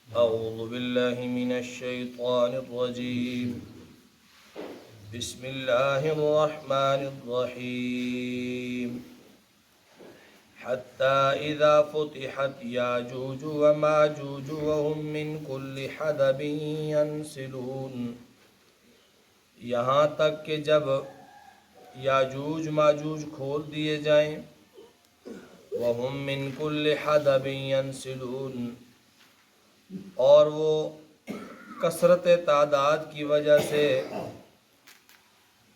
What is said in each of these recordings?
أعوذ بالله من الشيطان الرجيم. بسم الله الرحمن الرحيم. حتى إذا فتحت ياجوج وماجوج وهم من كل حدب ينسلون. یہاں تک کہ جب یاجوج ماجوج کھول دیے جائیں، وَهُم مِّن كُلِّ حَدَبٍ يَنْسِلُونَ، اور وہ کثرت تعداد کی وجہ سے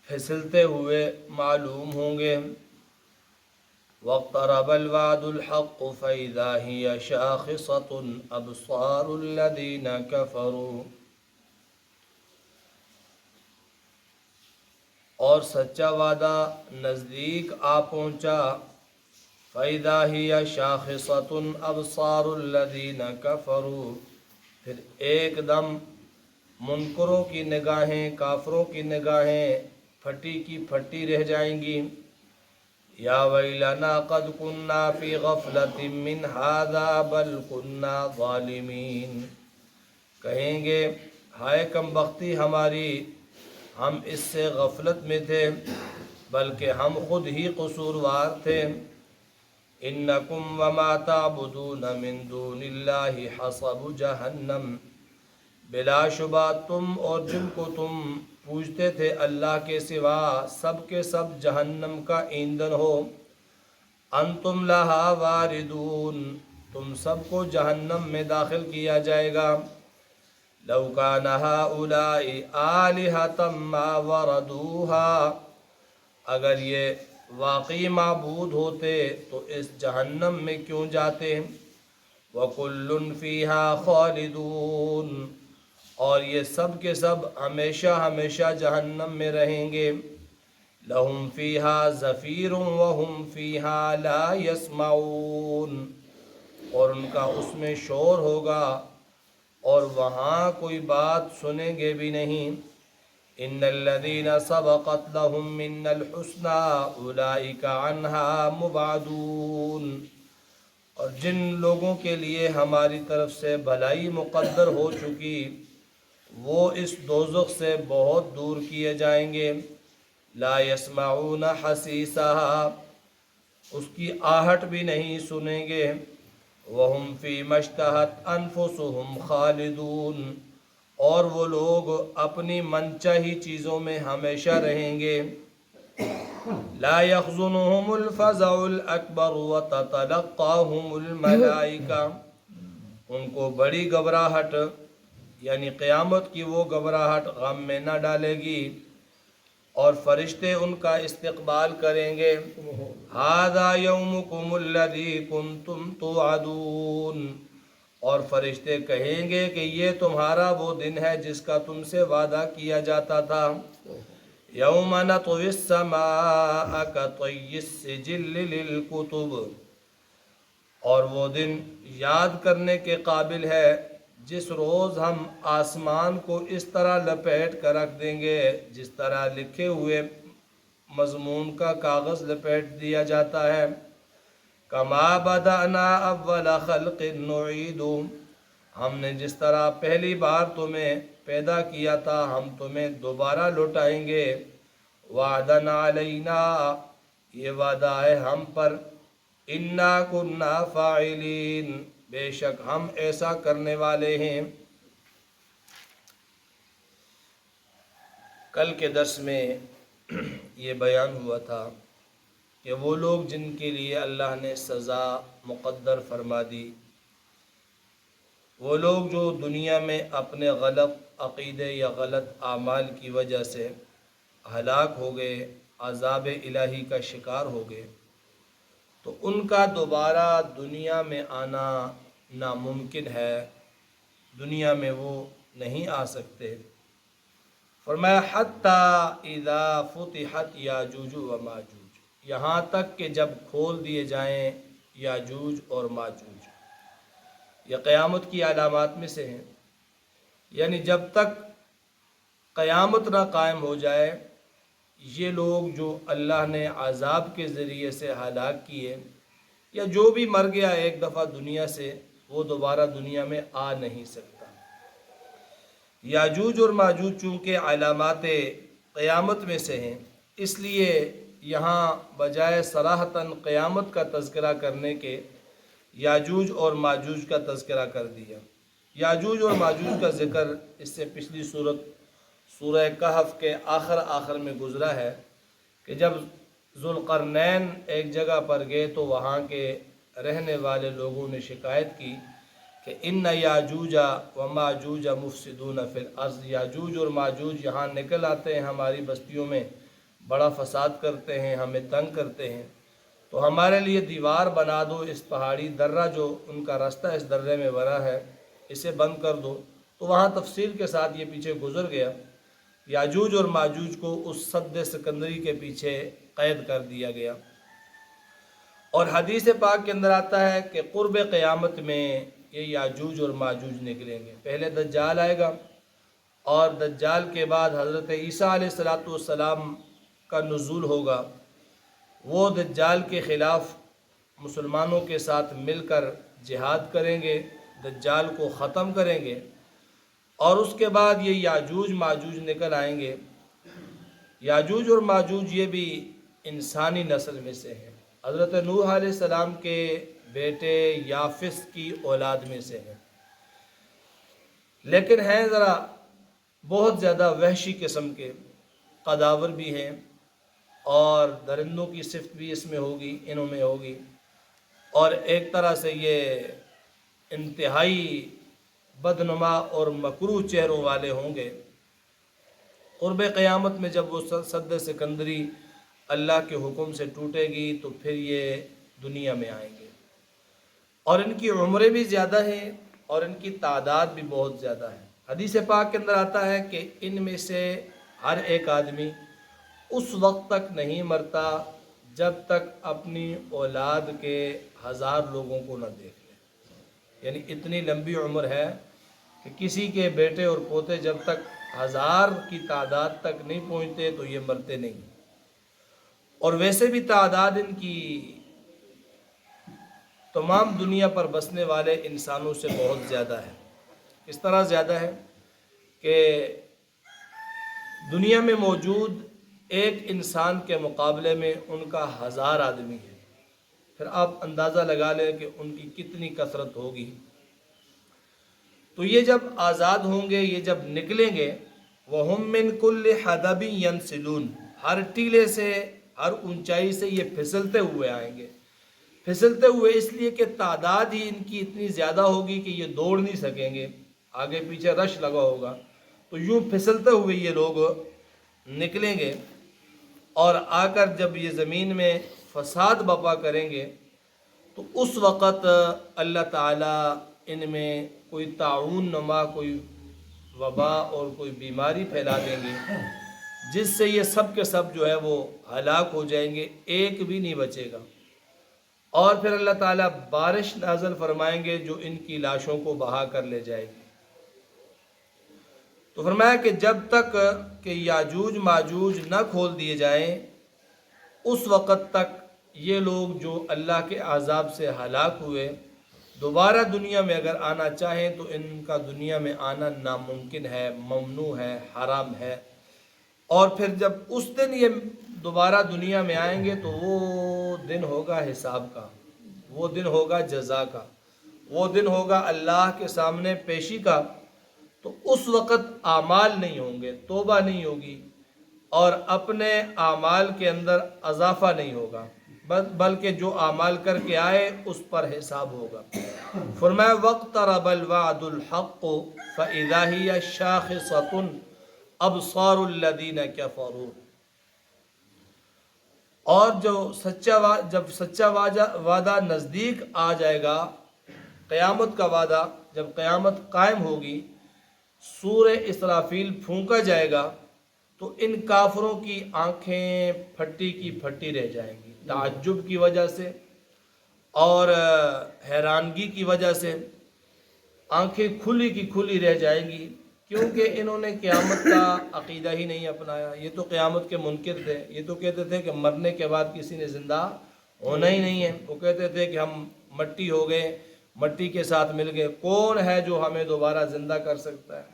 پھسلتے ہوئے معلوم ہوں گے. وَاقْتَرَبَ الْوَعْدُ الْحَقُّ فَإِذَا هِيَ شَاخِصَةٌ أَبْصَارُ الَّذِينَ كَفَرُوا، اور سچا وعدہ نزدیک آ پہنچا. فَإِذَا هِيَ شَاخِصَةٌ أَبْصَارُ الَّذِينَ كَفَرُوا، پھر ایک دم منکروں کی نگاہیں، کافروں کی نگاہیں پھٹی کی پھٹی رہ جائیں گی. یا ویلنا قد کننا فی غفلۃ من ھذا بل کننا ظالمین، کہیں گے ہائے کم بختی ہماری، ہم اس سے غفلت میں تھے بلکہ ہم خود ہی قصوروار تھے. انکم وما تعبدون من دون اللہ حصب جہنم، بلا شبہ تم اور جن کو تم پوجتے تھے اللہ کے سوا سب کے سب جہنم کا ایندھن ہو. انتم لہا واردون، تم سب کو جہنم میں داخل کیا جائے گا. لو کان ہؤلاء آلہۃ ما وردوها، اگر یہ واقعی معبود ہوتے تو اس جہنم میں کیوں جاتے. وَكُلٌّ فِيهَا خَالِدُونَ، اور یہ سب کے سب ہمیشہ ہمیشہ جہنم میں رہیں گے. لَهُمْ فِيهَا زَفِيرٌ وَهُمْ فِيهَا لَا يَسْمَعُونَ، اور ان کا اس میں شور ہوگا اور وہاں کوئی بات سنیں گے بھی نہیں. ان الذين سبقت لهم منا الحسنى اولئك عنها مبعدون، اور جن لوگوں کے لیے ہماری طرف سے بھلائی مقدر ہو چکی وہ اس دوزخ سے بہت دور کیے جائیں گے. لا يسمعون حسیسها، اس کی آہٹ بھی نہیں سنیں گے. وهم فيما اشتهت انفسهم خالدون، اور وہ لوگ اپنی من چاہی چیزوں میں ہمیشہ رہیں گے. لا يحزنهم الفزع الاکبر وتتلقاهم الملائکہ، ان کو بڑی گھبراہٹ یعنی قیامت کی وہ گھبراہٹ غم میں نہ ڈالے گی اور فرشتے ان کا استقبال کریں گے. ھذا یومکم الذی کنتم توعدون، اور فرشتے کہیں گے کہ یہ تمہارا وہ دن ہے جس کا تم سے وعدہ کیا جاتا تھا. یوم نطوی السماء کطی السجل للکتب، اور وہ دن یاد کرنے کے قابل ہے جس روز ہم آسمان کو اس طرح لپیٹ کر رکھ دیں گے جس طرح لکھے ہوئے مضمون کا کاغذ لپیٹ دیا جاتا ہے. کما بدأنا اول خلق نعید، ہم نے جس طرح پہلی بار تمہیں پیدا کیا تھا ہم تمہیں دوبارہ لوٹائیں گے. وعدن علینا، یہ وعدہ ہے ہم پر. انا کنا فاعلین، بے شک ہم ایسا کرنے والے ہیں. کل کے درس میں یہ بیان ہوا تھا کہ وہ لوگ جن کے لیے اللہ نے سزا مقدر فرما دی، وہ لوگ جو دنیا میں اپنے غلط عقیدے یا غلط اعمال کی وجہ سے ہلاک ہو گئے، عذاب الہی کا شکار ہو گئے، تو ان کا دوبارہ دنیا میں آنا ناممکن ہے، دنیا میں وہ نہیں آ سکتے. فرمایا حتی اذا فتحت یاجوج و ماجوج، یہاں تک کہ جب کھول دیے جائیں یاجوج اور ماجوج. یہ قیامت کی علامات میں سے ہیں، یعنی جب تک قیامت نہ قائم ہو جائے یہ لوگ جو اللہ نے عذاب کے ذریعے سے ہلاک کیے یا جو بھی مر گیا ایک دفعہ دنیا سے، وہ دوبارہ دنیا میں آ نہیں سکتا۔ یاجوج اور ماجوج چونکہ علامات قیامت میں سے ہیں، اس لیے یہاں بجائے صراحتاً قیامت کا تذکرہ کرنے کے یاجوج اور ماجوج کا تذکرہ کر دیا۔ یاجوج اور ماجوج کا ذکر اس سے پچھلی سورہ کہف کے آخر میں گزرا ہے کہ جب ذوالقرنین ایک جگہ پر گئے تو وہاں کے رہنے والے لوگوں نے شکایت کی کہ ان یاجوج و ماجوج مفسدون فی الارض، یاجوج اور ماجوج یہاں نکل آتے ہیں ہماری بستیوں میں، بڑا فساد کرتے ہیں، ہمیں تنگ کرتے ہیں، تو ہمارے لیے دیوار بنا دو، اس پہاڑی درہ جو ان کا راستہ اس درے میں بنا ہے اسے بند کر دو۔ تو وہاں تفصیل کے ساتھ یہ پیچھے گزر گیا، یاجوج اور ماجوج کو اس سد سکندری کے پیچھے قید کر دیا گیا۔ اور حدیث پاک کے اندر آتا ہے کہ قرب قیامت میں یہ یاجوج اور ماجوج نکلیں گے۔ پہلے دجال آئے گا، اور دجال کے بعد حضرت عیسیٰ علیہ السلام کا نزول ہوگا۔ وہ دجال کے خلاف مسلمانوں کے ساتھ مل کر جہاد کریں گے، دجال کو ختم کریں گے، اور اس کے بعد یہ یاجوج ماجوج نکل آئیں گے۔ یاجوج اور ماجوج یہ بھی انسانی نسل میں سے ہیں، حضرت نوح علیہ السلام کے بیٹے یافس کی اولاد میں سے ہیں، لیکن ہیں ذرا بہت زیادہ وحشی قسم کے، قداور بھی ہیں، اور درندوں کی صفت بھی اس میں ہوگی، انہوں میں ہوگی، اور ایک طرح سے یہ انتہائی بدنما اور مکروہ چہروں والے ہوں گے۔ قرب قیامت میں جب وہ سد سکندری اللہ کے حکم سے ٹوٹے گی تو پھر یہ دنیا میں آئیں گے، اور ان کی عمریں بھی زیادہ ہیں اور ان کی تعداد بھی بہت زیادہ ہے۔ حدیث پاک کے اندر آتا ہے کہ ان میں سے ہر ایک آدمی اس وقت تک نہیں مرتا جب تک اپنی اولاد کے 1000 لوگوں کو نہ دیکھ لے، یعنی اتنی لمبی عمر ہے کہ کسی کے بیٹے اور پوتے جب تک 1000 کی تعداد تک نہیں پہنچتے تو یہ مرتے نہیں۔ اور ویسے بھی تعداد ان کی تمام دنیا پر بسنے والے انسانوں سے بہت زیادہ ہے۔ اس طرح زیادہ ہے کہ دنیا میں موجود ایک انسان کے مقابلے میں ان کا 1000 آدمی ہے، پھر آپ اندازہ لگا لیں کہ ان کی کتنی کثرت ہوگی۔ تو یہ جب آزاد ہوں گے، یہ جب نکلیں گے، وَهُم مِّن كُلِّ حَدَبٍ يَنْسِلُونَ، ہر ٹیلے سے، ہر اونچائی سے یہ پھسلتے ہوئے آئیں گے۔ پھسلتے ہوئے اس لیے کہ تعداد ہی ان کی اتنی زیادہ ہوگی کہ یہ دوڑ نہیں سکیں گے، آگے پیچھے رش لگا ہوگا، تو یوں پھسلتے ہوئے یہ لوگ نکلیں گے، اور آ کر جب یہ زمین میں فساد برپا کریں گے تو اس وقت اللہ تعالیٰ ان میں کوئی طاعون نما، کوئی وبا اور کوئی بیماری پھیلا دیں گے، جس سے یہ سب کے سب جو ہے وہ ہلاک ہو جائیں گے، ایک بھی نہیں بچے گا۔ اور پھر اللہ تعالیٰ بارش نازل فرمائیں گے جو ان کی لاشوں کو بہا کر لے جائے گی۔ تو فرمایا کہ جب تک کہ یاجوج ماجوج نہ کھول دیے جائیں، اس وقت تک یہ لوگ جو اللہ کے عذاب سے ہلاک ہوئے دوبارہ دنیا میں اگر آنا چاہیں تو ان کا دنیا میں آنا ناممکن ہے، ممنوع ہے، حرام ہے۔ اور پھر جب اس دن یہ دوبارہ دنیا میں آئیں گے تو وہ دن ہوگا حساب کا، وہ دن ہوگا جزا کا، وہ دن ہوگا اللہ کے سامنے پیشی کا۔ تو اس وقت اعمال نہیں ہوں گے، توبہ نہیں ہوگی، اور اپنے اعمال کے اندر اضافہ نہیں ہوگا، بلکہ جو اعمال کر کے آئے اس پر حساب ہوگا۔ فرمایا وَاقْتَرَبَ الْوَعْدُ الْحَقُّ فَإِذَا هِيَ شَاخِصَةٌ أَبْصَارُ الَّذِينَ كَفَرُوا، اور جب سچا وعدہ نزدیک آ جائے گا، قیامت کا وعدہ جب قیامت قائم ہوگی، سور اسرافیل پھونکا جائے گا تو ان کافروں کی آنکھیں پھٹی کی پھٹی رہ جائیں گی، تعجب کی وجہ سے اور حیرانگی کی وجہ سے آنکھیں کھلی کی کھلی رہ جائیں گی، کیونکہ انہوں نے قیامت کا عقیدہ ہی نہیں اپنایا۔ یہ تو قیامت کے منکر تھے، یہ تو کہتے تھے کہ مرنے کے بعد کسی نے زندہ ہونا ہی نہیں ہے، وہ کہتے تھے کہ ہم مٹی ہو گئے، مٹی کے ساتھ مل گئے، کون ہے جو ہمیں دوبارہ زندہ کر سکتا ہے؟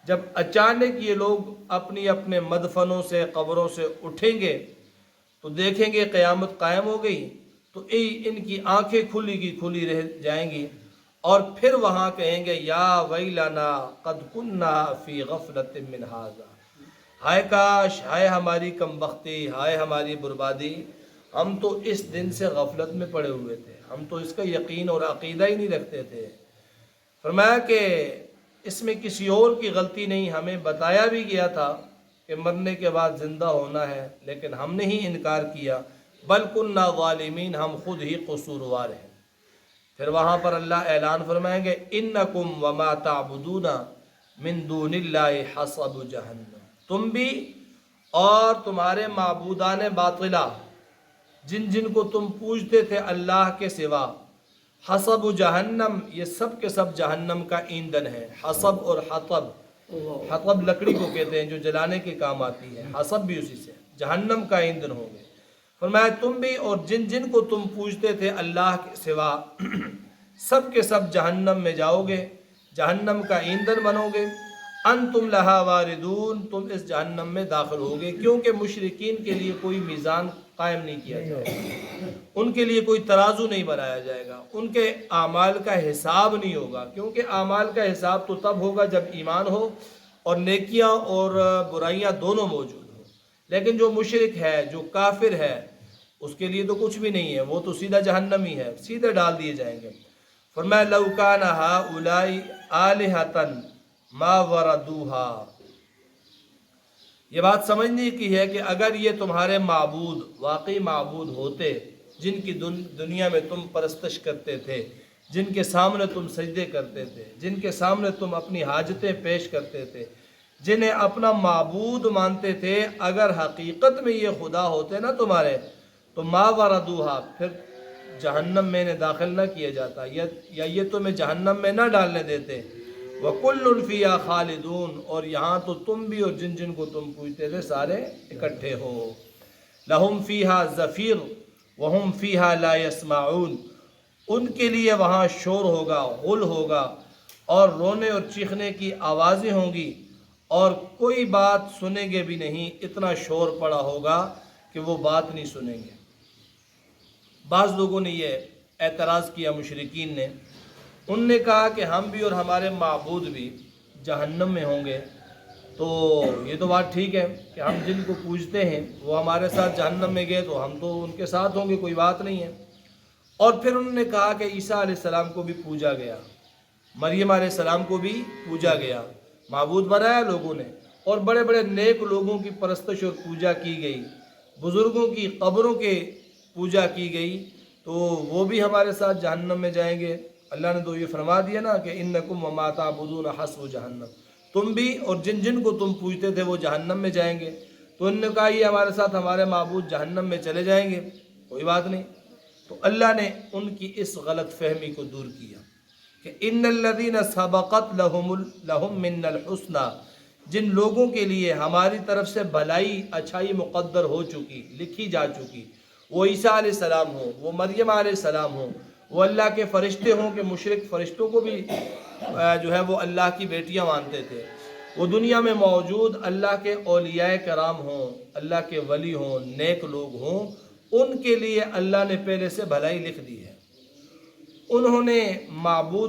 جب اچانک یہ لوگ اپنی اپنے مدفنوں سے، قبروں سے اٹھیں گے تو دیکھیں گے قیامت قائم ہو گئی، تو ان کی آنکھیں کھلی کی کھلی رہ جائیں گی، اور پھر وہاں کہیں گے یا ویلنا قد کننا فی غفلت من ھذا، ہائے کاش، ہائے ہماری کم بختی، ہائے ہماری بربادی، ہم تو اس دن سے غفلت میں پڑے ہوئے تھے، ہم تو اس کا یقین اور عقیدہ ہی نہیں رکھتے تھے۔ فرمایا کہ اس میں کسی اور کی غلطی نہیں، ہمیں بتایا بھی گیا تھا کہ مرنے کے بعد زندہ ہونا ہے، لیکن ہم نے ہی انکار کیا، بل کننا ظالمین، ہم خود ہی قصوروار ہیں۔ پھر وہاں پر اللہ اعلان فرمائیں گے انکم وما تعبدون من دون اللہ حصب جہنم، تم بھی اور تمہارے معبودان باطلہ جن جن کو تم پوجتے تھے اللہ کے سوا، حصب جہنم، یہ سب کے سب جہنم کا ایندھن ہے۔ حصب اور حطب، حطب لکڑی کو کہتے ہیں جو جلانے کے کام آتی ہے، حصب بھی اسی سے، جہنم کا ایندھن ہوں گے۔ فرمایا تم بھی اور جن جن کو تم پوجتے تھے اللہ کے سوا، سب کے سب جہنم میں جاؤ گے، جہنم کا ایندھن بنو گے۔ انتم لہا واردون، تم اس جہنم میں داخل ہوگے، کیونکہ مشرکین کے لیے کوئی میزان قائم نہیں کیا جائے گا، ان کے لیے کوئی ترازو نہیں بنایا جائے گا، ان کے اعمال کا حساب نہیں ہوگا، کیونکہ اعمال کا حساب تو تب ہوگا جب ایمان ہو اور نیکیاں اور برائیاں دونوں موجود ہوں۔ لیکن جو مشرک ہے، جو کافر ہے، اس کے لیے تو کچھ بھی نہیں ہے، وہ تو سیدھا جہنم ہی ہے، سیدھے ڈال دیے جائیں گے۔ فرمایا لو کان ہؤلاء آلہۃ ما وردوها، یہ بات سمجھنے کی ہے کہ اگر یہ تمہارے معبود واقعی معبود ہوتے، جن کی دنیا میں تم پرستش کرتے تھے، جن کے سامنے تم سجدے کرتے تھے، جن کے سامنے تم اپنی حاجتیں پیش کرتے تھے، جنہیں اپنا معبود مانتے تھے، اگر حقیقت میں یہ خدا ہوتے نا تمہارے، تو ما وردوہا، پھر جہنم میں انہیں داخل نہ کیا جاتا، یا یہ تمہیں جہنم میں نہ ڈالنے دیتے۔ وَكُلٌّ فِيهَا خَالِدُونَ، اور یہاں تو تم بھی اور جن جن کو تم پوجتے تھے سارے اکٹھے ہو۔ لَهُمْ فِيهَا زَفِيرٌ وَهُمْ فِيهَا لَا يَسْمَعُونَ، ان کے لیے وہاں شور ہوگا، غل ہوگا، اور رونے اور چیخنے کی آوازیں ہوں گی، اور کوئی بات سنیں گے بھی نہیں، اتنا شور پڑا ہوگا کہ وہ بات نہیں سنیں گے۔ بعض لوگوں نے یہ اعتراض کیا، مشرکین نے، ان نے کہا کہ ہم بھی اور ہمارے معبود بھی جہنم میں ہوں گے، تو یہ تو بات ٹھیک ہے کہ ہم جن کو پوجتے ہیں وہ ہمارے ساتھ جہنم میں گئے تو ہم تو ان کے ساتھ ہوں گے، کوئی بات نہیں ہے۔ اور پھر انہوں نے کہا کہ عیسیٰ علیہ السلام کو بھی پوجا گیا، مریم علیہ السلام کو بھی پوجا گیا، معبود بنایا لوگوں نے، اور بڑے بڑے نیک لوگوں کی پرستش اور پوجا کی گئی، بزرگوں کی قبروں کے پوجا کی گئی، تو وہ بھی ہمارے ساتھ جہنم میں جائیں گے۔ اللہ نے تو یہ فرما دیا نا کہ انکم وما تعبدون حصب جہنم، تم بھی اور جن جن کو تم پوجتے تھے وہ جہنم میں جائیں گے۔ تو انہوں نے کہا یہ ہمارے ساتھ ہمارے معبود جہنم میں چلے جائیں گے، کوئی بات نہیں۔ تو اللہ نے ان کی اس غلط فہمی کو دور کیا کہ ان الذین سبقت لہم من الحسنی، جن لوگوں کے لیے ہماری طرف سے بھلائی اچھائی مقدر ہو چکی، لکھی جا چکی، وہ عیسیٰ علیہ السلام ہوں، وہ مریم علیہ السلام ہوں، وہ اللہ کے فرشتے ہوں، کہ مشرک فرشتوں کو بھی جو ہے وہ اللہ کی بیٹیاں مانتے تھے، وہ دنیا میں موجود اللہ کے اولیاء کرام ہوں، اللہ کے ولی ہوں، نیک لوگ ہوں، ان کے لیے اللہ نے پہلے سے بھلائی لکھ دی ہے۔ انہوں نے معبود